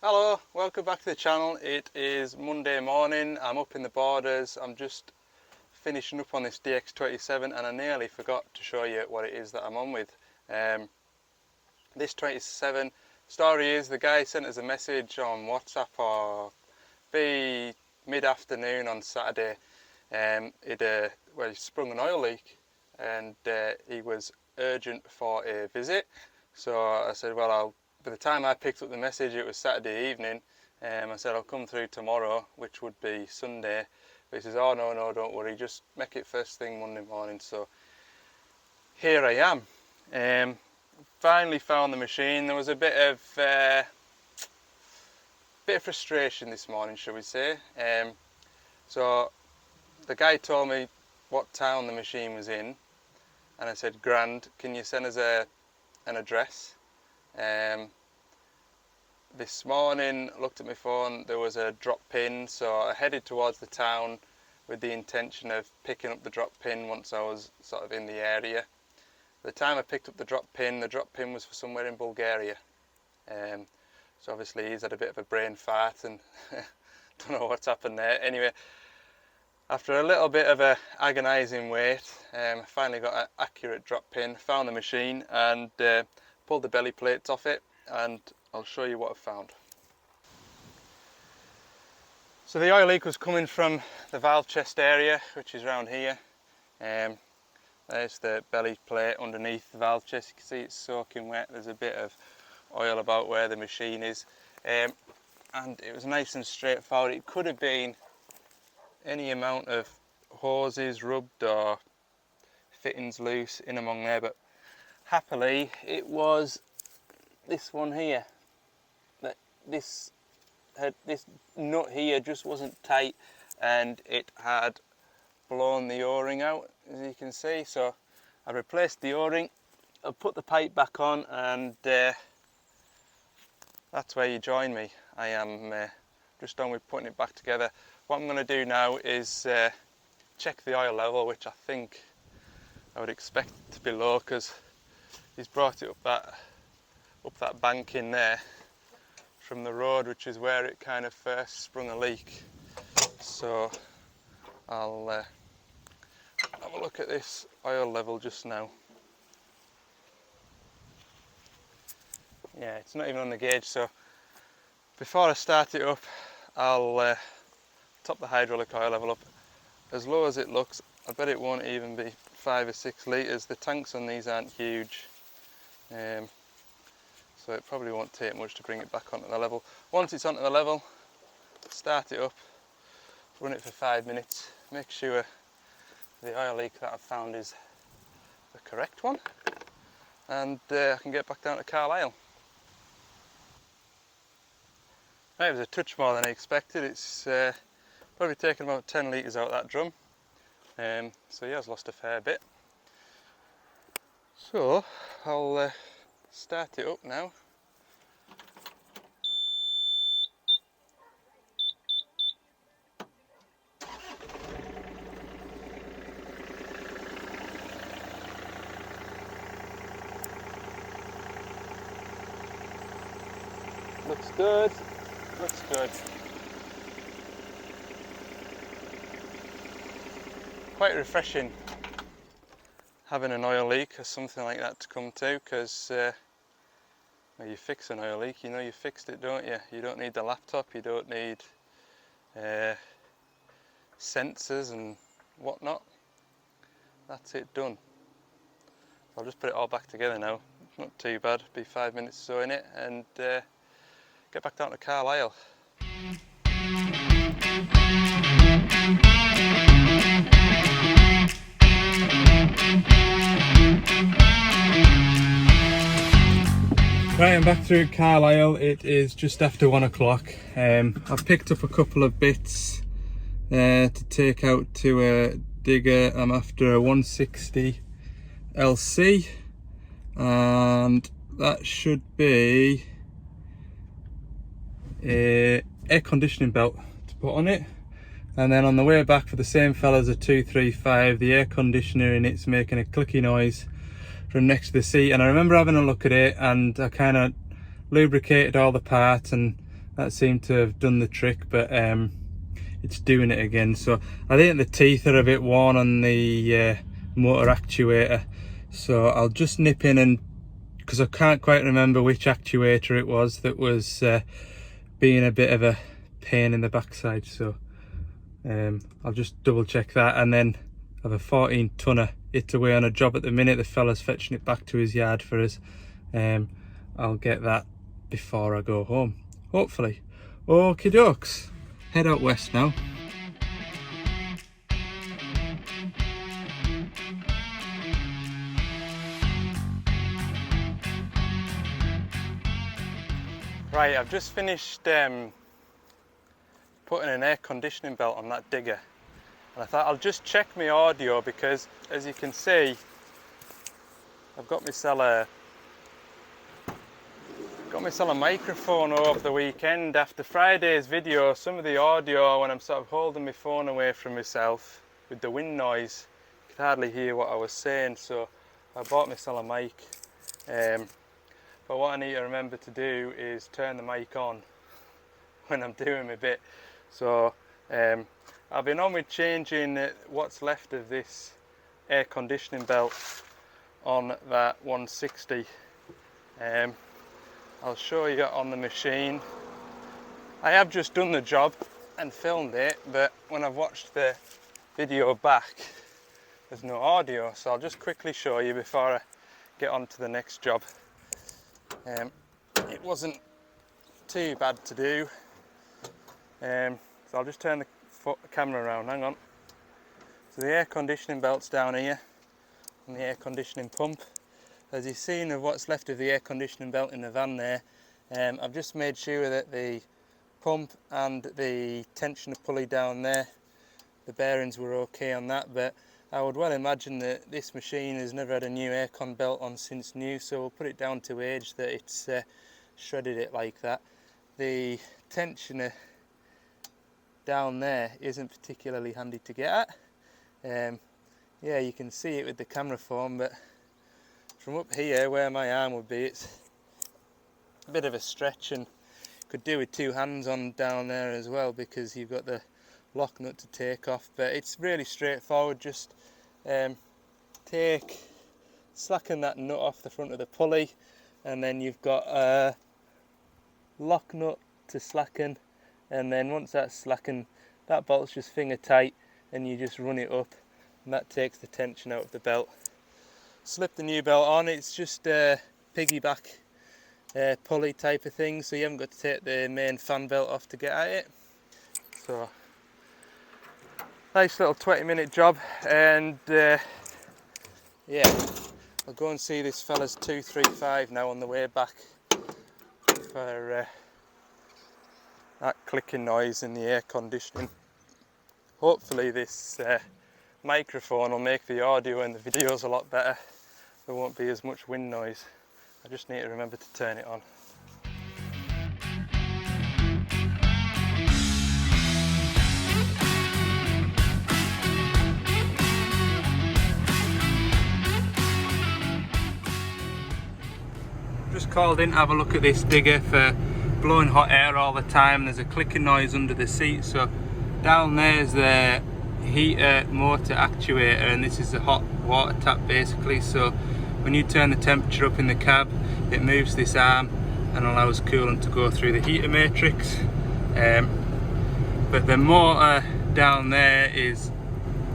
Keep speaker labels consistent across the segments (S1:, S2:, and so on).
S1: Hello, welcome back to the channel. It is Monday morning. I'm up in the Borders. I'm just finishing up on this DX27 and I nearly forgot to show you what it is that I'm on with. This 27 story is the guy sent us a message on WhatsApp or be mid-afternoon on Saturday. He sprung an oil leak and he was urgent for a visit. So I said, well, by the time I picked up the message, it was Saturday evening. I said, I'll come through tomorrow, which would be Sunday. But he says, oh no, don't worry, just make it first thing Monday morning. So here I am. Finally found the machine. There was a bit of frustration this morning, shall we say. So the guy told me what town the machine was in, and I said, grand, can you send us an address? This morning I looked at my phone, there was a drop pin, so I headed towards the town with the intention of picking up the drop pin once I was sort of in the area. By the time I picked up the drop pin was for somewhere in Bulgaria. So obviously he's had a bit of a brain fart and don't know what's happened there. Anyway, after a little bit of a agonising wait, I finally got an accurate drop pin, found the machine and pulled the belly plates off it, and I'll show you what I've found. So the oil leak was coming from the valve chest area, which is around here. There's the belly plate underneath the valve chest. You can see it's soaking wet. There's a bit of oil about where the machine is. And it was nice and straightforward. It could have been any amount of hoses rubbed or fittings loose in among there, but happily it was this one here. This nut here just wasn't tight and it had blown the o-ring out, as you can see. So I replaced the o-ring, I put the pipe back on, and that's where you join me. I am just done with putting it back together. What I'm going to do now is check the oil level, which I think I would expect it to be low because he's brought it up that bank in there from the road, which is where it kind of first sprung a leak. So I'll have a look at this oil level just now. Yeah, it's not even on the gauge, so before I start it up I'll top the hydraulic oil level up. As low as it looks, I bet it won't even be 5 or 6 litres. The tanks on these aren't huge, so it probably won't take much to bring it back onto the level. Once it's onto the level, start it up, run it for 5 minutes, make sure the oil leak that I've found is the correct one, and I can get back down to Carlisle. Right, it was a touch more than I expected. It's probably taken about 10 litres out of that drum, so yeah, I've lost a fair bit. So I'll start it up now. Looks good, looks good. Quite refreshing having an oil leak or something like that to come to, because when you fix an oil leak, you know you fixed it, don't you? You don't need the laptop, you don't need sensors and whatnot. That's it done. So I'll just put it all back together now. Not too bad, be 5 minutes so in it, and get back down to Carlisle. Right, I'm back through Carlisle. It is just after 1 o'clock. I've picked up a couple of bits to take out to a digger. I'm after a 160 LC, and that should be a air conditioning belt to put on it. And then on the way back for the same fella's a 235, the air conditioner in it's making a clicky noise from next to the seat. And I remember having a look at it, and I kind of lubricated all the parts and That seemed to have done the trick, but it's doing it again. So I think the teeth are a bit worn on the motor actuator, so I'll just nip in, and because I can't quite remember which actuator it was that was being a bit of a pain in the backside, so I'll just double check that. And then I have a 14 tonner it's away on a job at the minute. The fella's fetching it back to his yard for us. I'll get that before I go home, hopefully. Okie dokes, head out west now. Right, I've just finished putting an air conditioning belt on that digger, and I thought I'll just check my audio, because as you can see I've got myself a microphone over the weekend. After Friday's video, some of the audio, when I'm sort of holding my phone away from myself with the wind noise, you could hardly hear what I was saying, so I bought myself a mic. But what I need to remember to do is turn the mic on when I'm doing my bit. So I've been on with changing what's left of this air conditioning belt on that 160. I'll show you on the machine. I have just done the job and filmed it, but when I've watched the video back, there's no audio, so I'll just quickly show you before I get on to the next job. It wasn't too bad to do, so I'll just turn the camera around, hang on. So the air conditioning belt's down here and the air conditioning pump. As you've seen of what's left of the air conditioning belt in the van there, I've just made sure that the pump and the tensioner pulley down there, the bearings were okay on that, but I would well imagine that this machine has never had a new aircon belt on since new, so we'll put it down to age that it's shredded it like that. The tensioner down there isn't particularly handy to get at. Yeah, you can see it with the camera phone, but from up here where my arm would be, it's a bit of a stretch, and could do with two hands on down there as well, because you've got the lock nut to take off. But it's really straightforward. Just slacken that nut off the front of the pulley, and then you've got a lock nut to slacken, and then once that's slackened, that bolt's just finger tight, and you just run it up, and that takes the tension out of the belt. Slip the new belt on. It's just a piggyback pulley type of thing, so you haven't got to take the main fan belt off to get at it. So nice little 20-minute job, and yeah, I'll go and see this fella's 235 now on the way back for that clicking noise in the air conditioning. Hopefully this microphone will make the audio and the videos a lot better. There won't be as much wind noise. I just need to remember to turn it on. Just called in to have a look at this digger for blowing hot air all the time. There's a clicking noise under the seat, so down there's the heater motor actuator, and this is the hot water tap basically. So when you turn the temperature up in the cab, it moves this arm and allows coolant to go through the heater matrix. But the motor down there is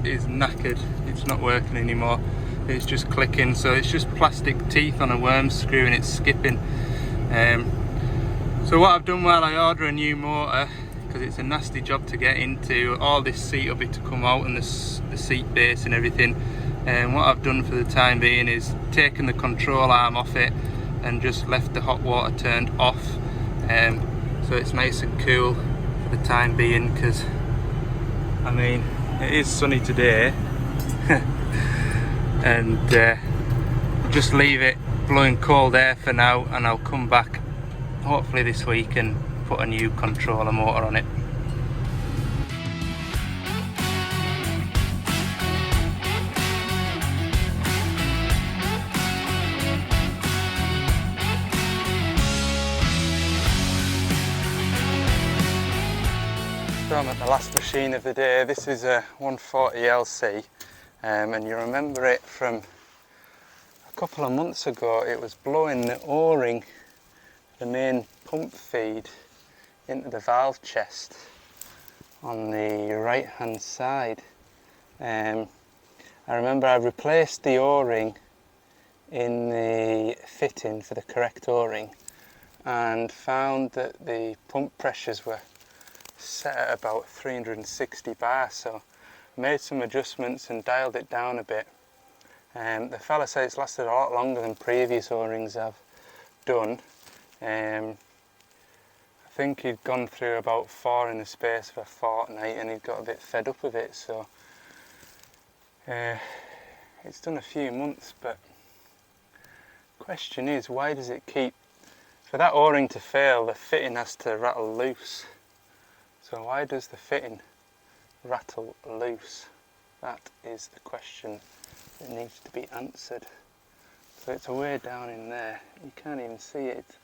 S1: knackered. It's not working anymore. It's just clicking, so it's just plastic teeth on a worm screw and it's skipping. So what I've done while I order a new motor, because it's a nasty job to get into, all this seat will be to come out, and the seat base and everything. And what I've done for the time being is taken the control arm off it and just left the hot water turned off, so it's nice and cool for the time being, because I mean it is sunny today. And just leave it blowing cold air for now, and I'll come back hopefully this week and put a new controller motor on it. So I'm at the last machine of the day. This is a 140 LC, and you remember it from a couple of months ago. It was blowing the O-ring, the main pump feed, into the valve chest on the right hand side. I remember I replaced the O-ring in the fitting for the correct O-ring and found that the pump pressures were set at about 360 bar, so made some adjustments and dialed it down a bit. The fella said it's lasted a lot longer than previous O-rings I've done. I think he'd gone through about 4 in the space of a fortnight and he'd got a bit fed up with it, so it's done a few months. But question is, why does it keep, for that O-ring to fail, the fitting has to rattle loose. So why does the fitting rattle loose? That is the question that needs to be answered. So it's way down in there. You can't even see it. It's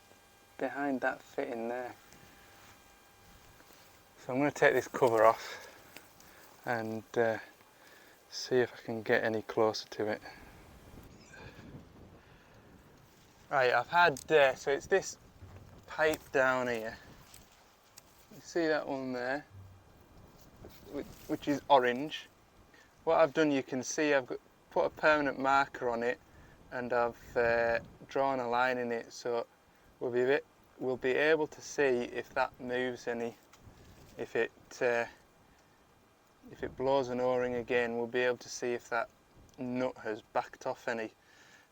S1: behind that fitting there. So I'm going to take this cover off and see if I can get any closer to it. Right, I've had, so it's this pipe down here. You see that one there, which is orange. What I've done, you can see I've put a permanent marker on it and I've drawn a line in it, so we'll be able to see if that moves any. If it blows an O-ring again, we'll be able to see if that nut has backed off any.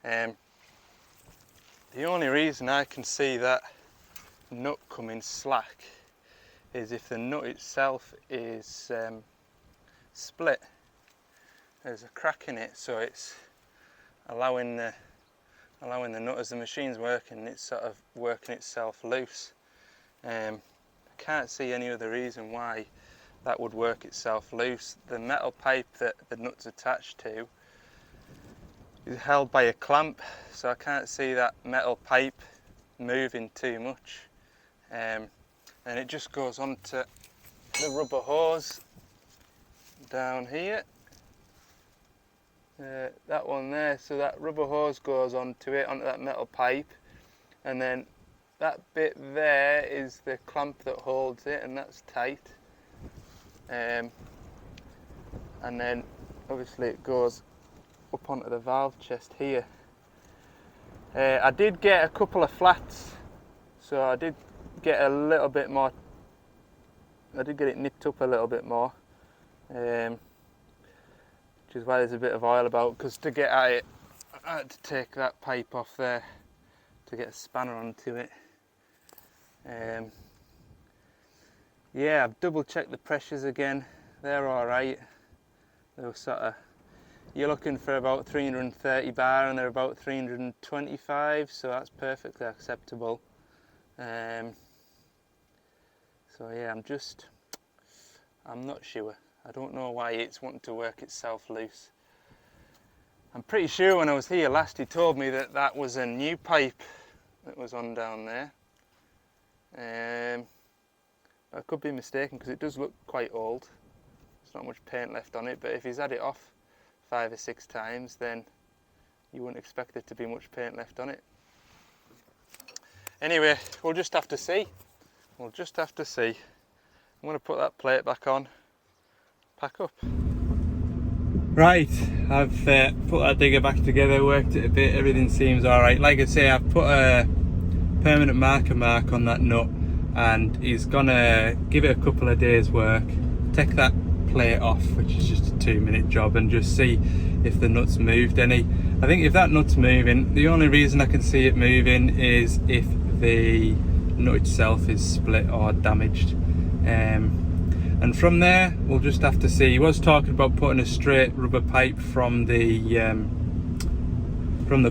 S1: The only reason I can see that nut coming slack is if the nut itself is split. There's a crack in it, so it's allowing the nut, as the machine's working, it's sort of working itself loose. I can't see any other reason why that would work itself loose. The metal pipe that the nut's attached to is held by a clamp, so I can't see that metal pipe moving too much. And it just goes onto the rubber hose down here, that one there. So that rubber hose goes onto that metal pipe, and then that bit there is the clamp that holds it, and that's tight. And then obviously it goes up onto the valve chest here. I did get a couple of flats, so I did get a little bit more, I did get it nipped up a little bit more, which is why there's a bit of oil about, because to get at it I had to take that pipe off there to get a spanner onto it. Yeah, I've double checked the pressures again, they're alright. They were sort of, you're looking for about 330 bar and they're about 325, so that's perfectly acceptable. So yeah, I'm not sure. I don't know why it's wanting to work itself loose. I'm pretty sure when I was here last he told me that that was a new pipe that was on down there. I could be mistaken because it does look quite old. There's not much paint left on it, but if he's had it off 5 or 6 times, then you wouldn't expect there to be much paint left on it. Anyway, we'll just have to see. We'll just have to see. I'm going to put that plate back on, pack up. Right, I've put that digger back together, worked it a bit, everything seems alright. Like I say, I've put a permanent mark on that nut, and he's gonna give it a couple of days work, take that plate off, which is just a 2-minute job, and just see if the nut's moved any. I think if that nut's moving, the only reason I can see it moving is if the nut itself is split or damaged. And from there we'll just have to see. He was talking about putting a straight rubber pipe from the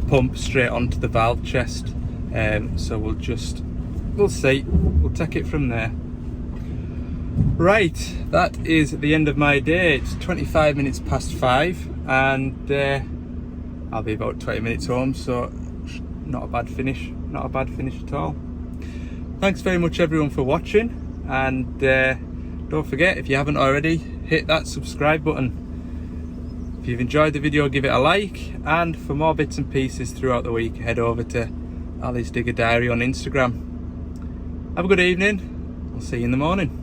S1: pump straight onto the valve chest. So we'll see. We'll take it from there. Right, that is the end of my day. It's 25 minutes past 5 and I'll be about 20 minutes home, so not a bad finish, not a bad finish at all. Thanks very much everyone for watching, and don't don't forget, if you haven't already, hit that subscribe button. If you've enjoyed the video, give it a like, and for more bits and pieces throughout the week, head over to Ali's Digger Diary on Instagram. Have a good evening. I'll see you in the morning.